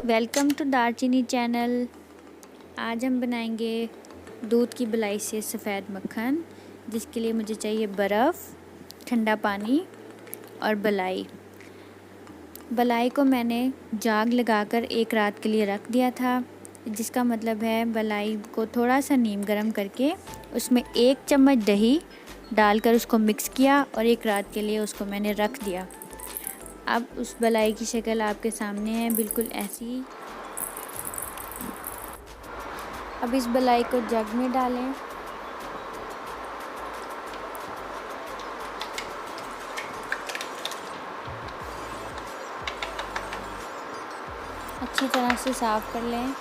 Welcome to दालचीनी channel. आज हम बनाएंगे दूध की बलाई से सफ़ेद मक्खन, जिसके लिए मुझे चाहिए बर्फ़, ठंडा पानी और बलाई। बलाई को मैंने जाग लगाकर एक रात के लिए रख दिया था, जिसका मतलब है बलाई को थोड़ा सा नीम गर्म करके उसमें 1 चम्मच दही डालकर उसको मिक्स किया और एक रात के लिए उसको मैंने रख दिया। अब उस बलाई की शक्ल आपके सामने है, बिल्कुल ऐसी। अब इस बलाई को जग में डालें। अच्छी तरह से साफ़ कर लें।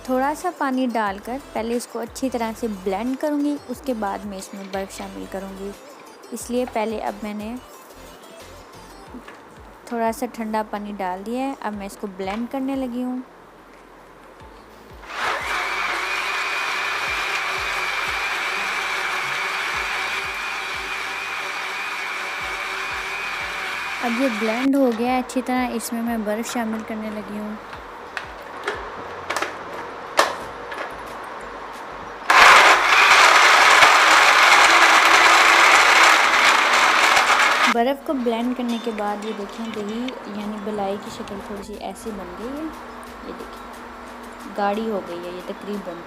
थोड़ा सा पानी डालकर पहले इसको अच्छी तरह से ब्लेंड करूँगी, उसके बाद मैं इसमें बर्फ़ शामिल करूँगी। इसलिए पहले अब मैंने थोड़ा सा ठंडा पानी डाल दिया है। अब मैं इसको ब्लेंड करने लगी हूँ। अब ये ब्लेंड हो गया है अच्छी तरह, इसमें मैं बर्फ़ शामिल करने लगी हूँ। बर्फ़ को ब्लेंड करने के बाद ये देखें दही यानी बलाई की शक्ल थोड़ी सी ऐसी बन गई है। ये देखिए गाढ़ी हो गई है ये तकरीबन।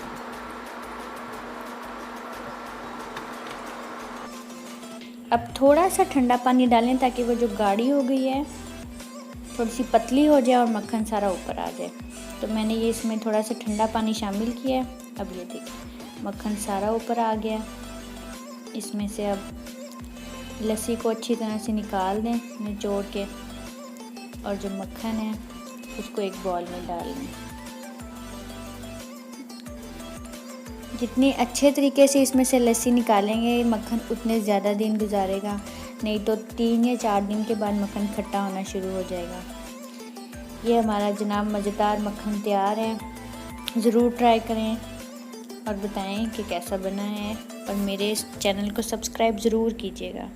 अब थोड़ा सा ठंडा पानी डालें ताकि वो जो गाढ़ी हो गई है थोड़ी सी पतली हो जाए और मक्खन सारा ऊपर आ जाए। तो मैंने ये इसमें थोड़ा सा ठंडा पानी शामिल किया है। अब ये देखिए मक्खन सारा ऊपर आ गया। इसमें से अब लस्सी को अच्छी तरह से निकाल दें निचोड़ के, और जो मक्खन है उसको एक बॉल में डाल लें। जितनी अच्छे तरीके से इसमें से लस्सी निकालेंगे मक्खन उतने ज़्यादा दिन गुजारेगा, नहीं तो 3 या 4 दिन के बाद मक्खन खट्टा होना शुरू हो जाएगा। ये हमारा जनाब मज़ेदार मक्खन तैयार है। ज़रूर ट्राई करें और बताएं कि कैसा बना है, और मेरे इस चैनल को सब्सक्राइब ज़रूर कीजिएगा।